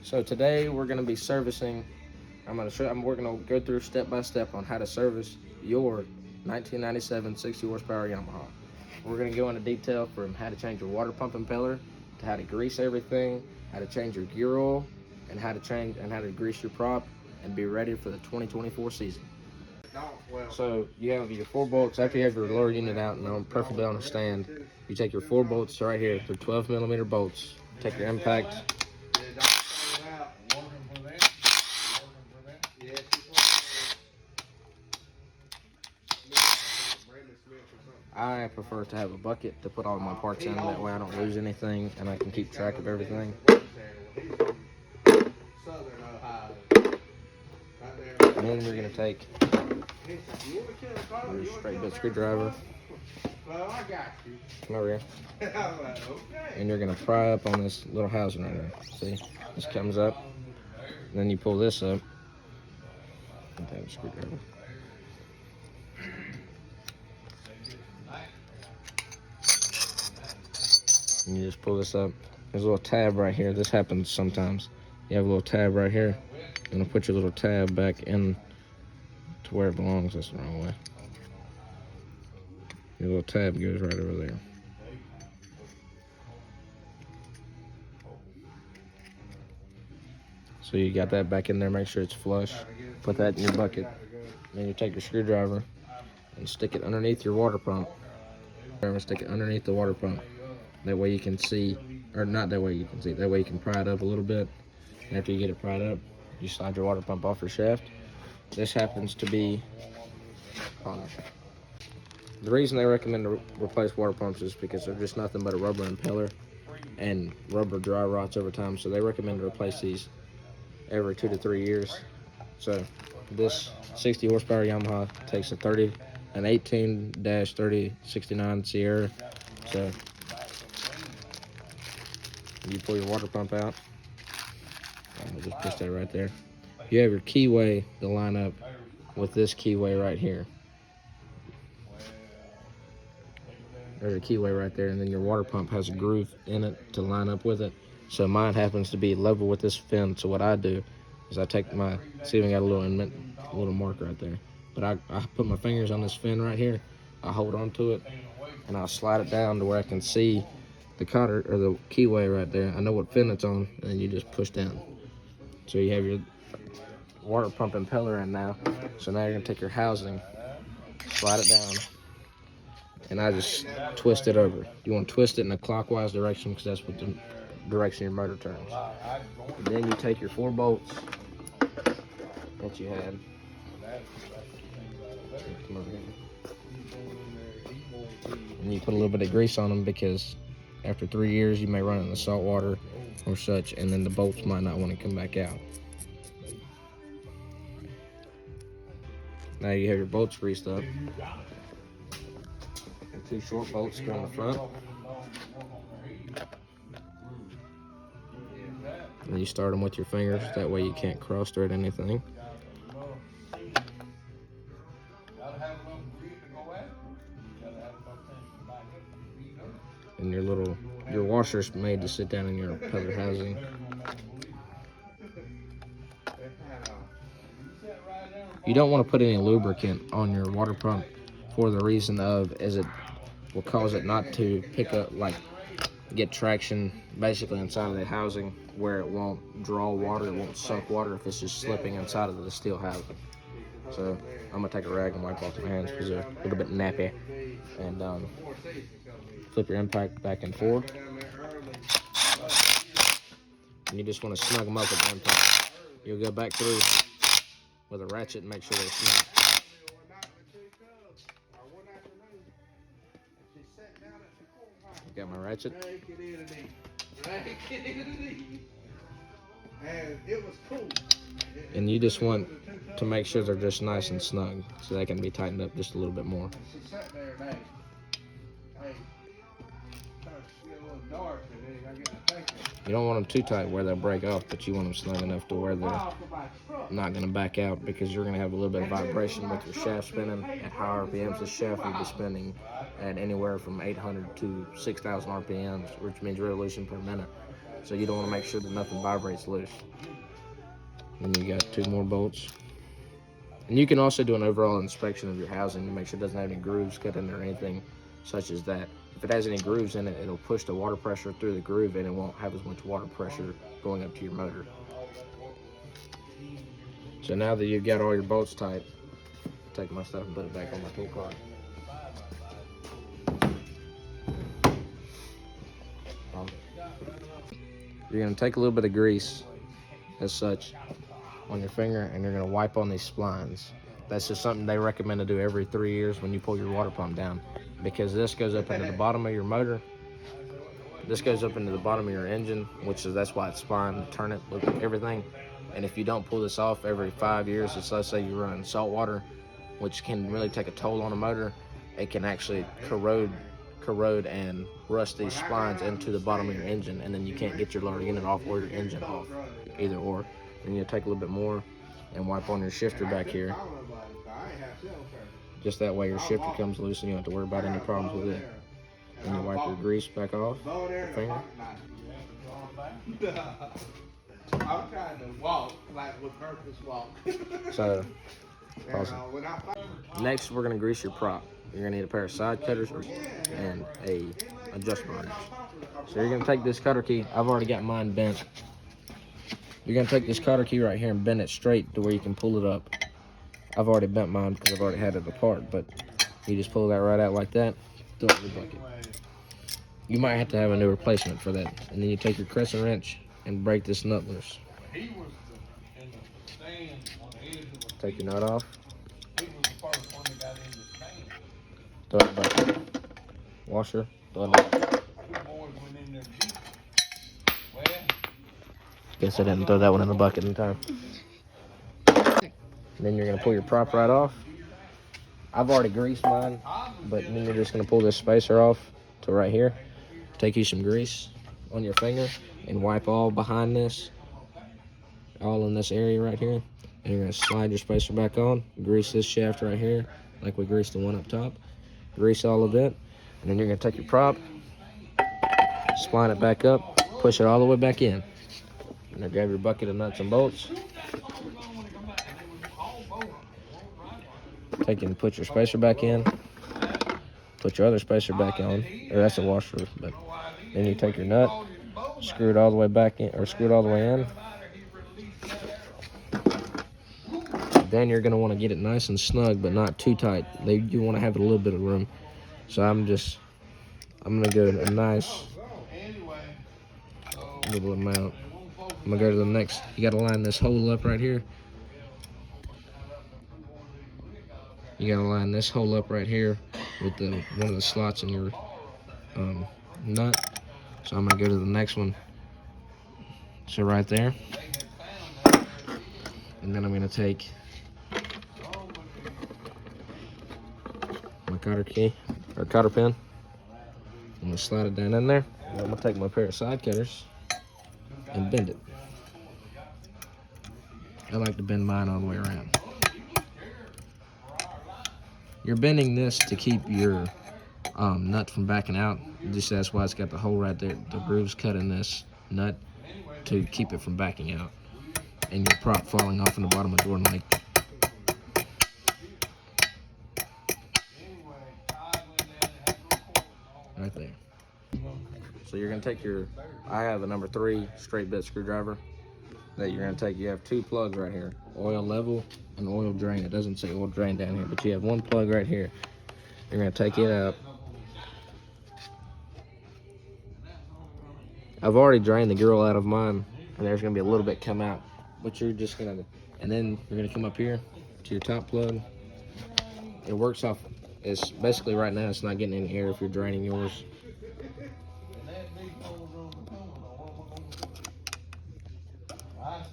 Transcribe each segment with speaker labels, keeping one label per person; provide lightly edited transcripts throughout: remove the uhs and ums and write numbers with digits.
Speaker 1: So today we're going to be servicing. We're going to go through step by step on how to service your 1997 60 horsepower Yamaha. We're going to go into detail from how to change your water pump impeller to how to grease everything, how to change your gear oil, and how to grease your prop and be ready for the 2024 season. So you have your 4 bolts. After you have your lower unit out and on perfectly on a stand, you take your 4 bolts right here. They're 12 millimeter bolts. Take your impact. I prefer to have a bucket to put all my parts in. That way I don't lose anything and I can keep track of everything. And then you're going to take your straight bit screwdriver. Come over here. And you're going to pry up on this little housing right here. See? This comes up. And then you pull this up. And take a screwdriver. And you just pull this up. There's a little tab right here. This happens sometimes. You have a little tab right here. You're going to put your little tab back in to where it belongs. That's the wrong way. Your little tab goes right over there. So you got that back in there. Make sure it's flush. Put that in your bucket. Then you take your screwdriver and stick it underneath your water pump. Stick it underneath the water pump. That way you can see, or not that way you can see, that way you can pry it up a little bit. And after you get it pried up, you slide your water pump off your shaft. This happens to be the reason they recommend to replace water pumps is because they're just nothing but a rubber impeller and rubber dry rots over time. So they recommend to replace these every 2 to 3 years. So this 60 horsepower Yamaha takes an 18-3069 Sierra. So you pull your water pump out. We'll just push that right there. You have your keyway to line up with this keyway right here. There's a keyway right there, and then your water pump has a groove in it to line up with it. So mine happens to be level with this fin. So what I do is I take my, see, we got a little mark right there. But I put my fingers on this fin right here. I hold on to it, and I'll slide it down to where I can see the cotter or the keyway right there. I know what fin it's on, and then you just push down. So you have your water pump impeller in now. So now you're gonna take your housing, slide it down, and I just twist it over. You want to twist it in a clockwise direction because that's what the direction your motor turns. And then you take your 4 bolts that you had. Come over here. And you put a little bit of grease on them because after 3 years you may run it in the salt water or such, and then the bolts might not want to come back out. Now you have your bolts greased up. And 2 short bolts go in the front. And you start them with your fingers, that way you can't cross thread anything. And your washer's made to sit down in your impeller housing. You don't want to put any lubricant on your water pump for the reason of it will cause it not to pick up, get traction basically inside of the housing where it won't draw water, it won't suck water if it's just slipping inside of the steel housing. So I'm gonna take a rag and wipe off my hands because they're a little bit nappy. And flip your impact back and forth. And you just want to snug them up with the impact. You'll go back through with a ratchet and make sure they're snug. Got my ratchet. And you just want to make sure they're just nice and snug so they can be tightened up just a little bit more. You don't want them too tight where they'll break off, but you want them snug enough to where they're not going to back out, because you're going to have a little bit of vibration with your shaft spinning. At high RPMs, the shaft will be spinning at anywhere from 800 to 6,000 RPMs, which means revolution per minute. So you don't want to make sure that nothing vibrates loose. And you got 2 more bolts. And you can also do an overall inspection of your housing to make sure it doesn't have any grooves cut in there or anything such as that. If it has any grooves in it, it'll push the water pressure through the groove and it won't have as much water pressure going up to your motor. So now that you've got all your bolts tight, take my stuff and put it back on my tool cart. You're going to take a little bit of grease, as such, on your finger, and you're going to wipe on these splines. That's just something they recommend to do every 3 years when you pull your water pump down, because this goes up into the bottom of your motor. This goes up into the bottom of your engine, that's why it's fine to turn it, look at everything. And if you don't pull this off every 5 years, let's say you're running salt water, which can really take a toll on a motor, it can actually corrode and rust these splines into the bottom of your engine, and then you can't get your lower unit off or your engine off, either or. Then you take a little bit more and wipe on your shifter back here. Just that way your shifter comes loose and you don't have to worry about any problems with it. And you wipe your grease back off your finger.
Speaker 2: I'm trying to walk like with purpose walk.
Speaker 1: So, next we're going to grease your prop. You're going to need a pair of side cutters and a adjustment wrench. So you're going to take this cutter key. I've already got mine bent. You're going to take this cutter key right here and bend it straight to where you can pull it up. I've already bent mine because I've already had it apart, but you just pull that right out like that, throw it in the bucket. You might have to have a new replacement for that. And then you take your crescent wrench and break this nut loose. Take your nut off. Throw it back. Washer. Throw it back. Guess I didn't throw that one in the bucket in time. Then you're going to pull your prop right off. I've already greased mine, but then you're just going to pull this spacer off to right here. Take you some grease on your finger and wipe all behind this, all in this area right here. And you're going to slide your spacer back on, grease this shaft right here like we greased the one up top. Grease all of it, and then you're going to take your prop, spline it back up, push it all the way back in. And then grab your bucket of nuts and bolts. Take and put your spacer back in. Put your other spacer back on, or that's a washer, but then you take your nut, screw it all the way back in, or screw it all the way in. Then you're going to want to get it nice and snug, but not too tight. You want to have a little bit of room. So I'm going to go a nice little amount. I'm going to go to the next. You got to line this hole up right here. You got to line this hole up right here with one of the slots in your nut. So I'm going to go to the next one. So right there. And then I'm going to take my cotter key, or cotter pin. I'm going to slide it down in there. And I'm going to take my pair of side cutters and bend it. I like to bend mine all the way around. You're bending this to keep your nut from backing out. Just that's why it's got the hole right there. The groove's cut in this nut to keep it from backing out and your prop falling off in the bottom of the door like. Right there. So you're going to take I have a number 3 straight bit screwdriver that you're going to take. You have 2 plugs right here, oil level and oil drain. It doesn't say oil drain down here, but you have 1 plug right here. You're going to take it out. I've already drained the grill out of mine, and there's going to be a little bit come out, but you're just going to, and then you're going to come up here to your top plug. It works off, it's basically right now it's not getting any air if you're draining yours.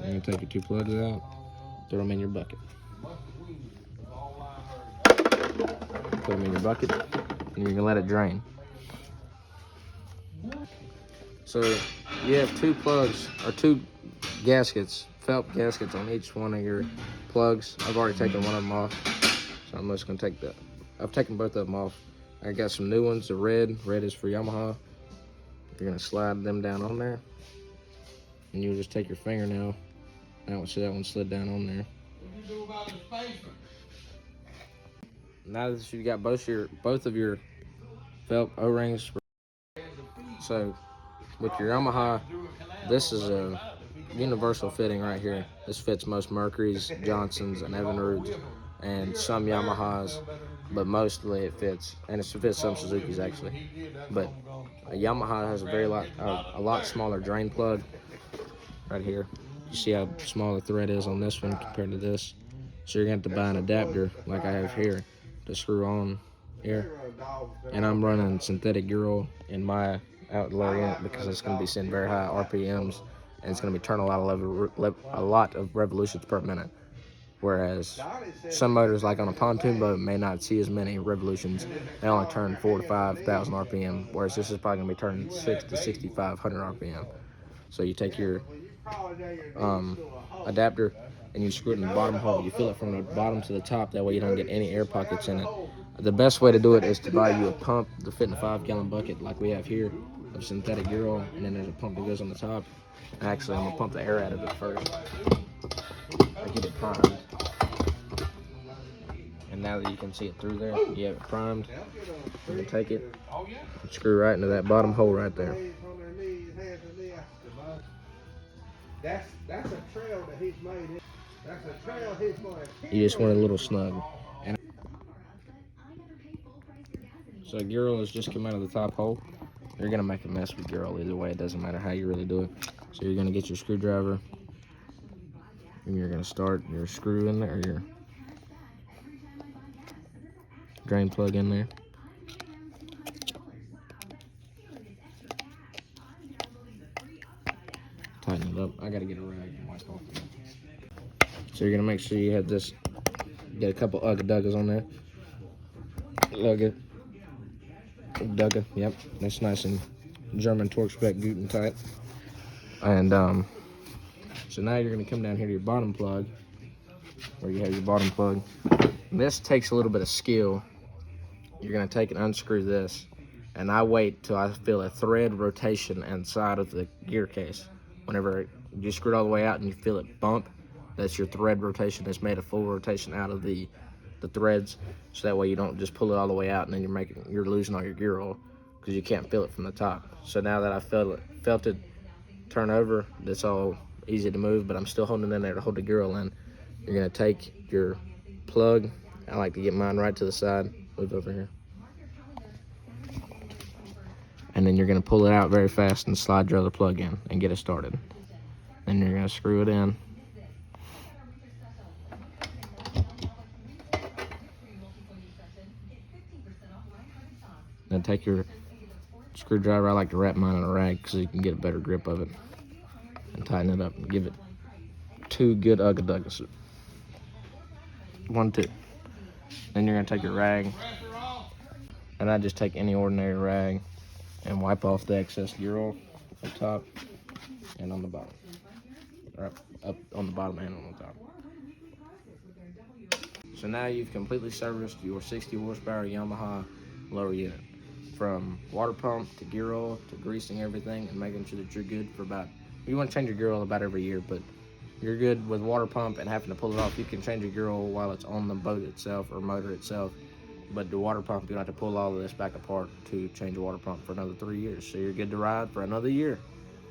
Speaker 1: And you take your 2 plugs out, throw them in your bucket. Put them in your bucket, and you're gonna let it drain. So you have 2 plugs, or 2 gaskets, felt gaskets on each one of your plugs. I've already taken one of them off, so I'm just gonna take that. I've taken both of them off. I got some new ones, the red is for Yamaha. You're gonna slide them down on there, and you'll just take your fingernail. See that one slid down on there.
Speaker 2: What you do about the spacer?
Speaker 1: Now that you've got both of your felt O-rings, so with your Yamaha, this is a universal fitting right here. This fits most Mercury's, Johnson's, and Evinrude's, and some Yamahas, but mostly it fits, and it fits some Suzuki's actually. But a Yamaha has a lot smaller drain plug right here. You see how small the thread is on this one compared to this. So you're going to have to buy an adapter like I have here to screw on here. And I'm running synthetic gear oil in my lower unit because it's going to be sending very high RPMs, and it's going to be turning a lot of revolutions per minute. Whereas some motors, like on a pontoon boat, may not see as many revolutions. They only turn 4,000 to 5,000 RPM, whereas this is probably going to be turning 6,000 to 6,500 RPM. So you take your adapter and you screw it in the bottom hole. You fill it from the bottom to the top. That way you don't get any air pockets in it. The best way to do it is to buy you a pump to fit in a 5-gallon bucket like we have here of synthetic gear oil, and then there's a pump that goes on the top. Actually, I'm going to pump the air out of it first. I get it primed. And now that you can see it through there, you have it primed. You can take it and screw right into that bottom hole right there.
Speaker 2: That's a trail that he's made. That's a trail he's going.
Speaker 1: You just want it a little snug. So gear oil has just come out of the top hole. You're gonna make a mess with gear oil either way. It doesn't matter how you really do it. So you're gonna get your screwdriver and you're gonna start your screw in there, or your drain plug in there. Tighten it up. I gotta get a rag and wipe off. So you're gonna make sure you have this. Get a couple ugga-duggas on there. Dugga, yep. That's nice and German torque spec Guten tight. And so now you're gonna come down here to your bottom plug, where you have your bottom plug. This takes a little bit of skill. You're gonna take and unscrew this, and I wait till I feel a thread rotation inside of the gear case. Whenever you screw it all the way out and you feel it bump, that's your thread rotation. It's made a full rotation out of the threads, so that way you don't just pull it all the way out and then you're losing all your gear oil because you can't feel it from the top. So now that I felt it turn over, it's all easy to move, but I'm still holding it in there to hold the gear oil in. You're gonna take your plug. I like to get mine right to the side. Move over here. And then you're gonna pull it out very fast and slide your other plug in and get it started. Then you're gonna screw it in. Then take your screwdriver. I like to wrap mine in a rag because you can get a better grip of it, and tighten it up and give it 2 good ugga-duggas. 1, 2. Then you're gonna take your rag, and I just take any ordinary rag and wipe off the excess gear oil on top and on the bottom, or up on the bottom and on the top. So now you've completely serviced your 60 horsepower Yamaha lower unit, from water pump to gear oil to greasing everything and making sure that you're good for you want to change your gear oil about every year, but you're good with water pump and having to pull it off. You can change your gear oil while it's on the boat itself or motor itself, but the water pump, you have to pull all of this back apart to change the water pump for another 3 years. So you're good to ride for another year.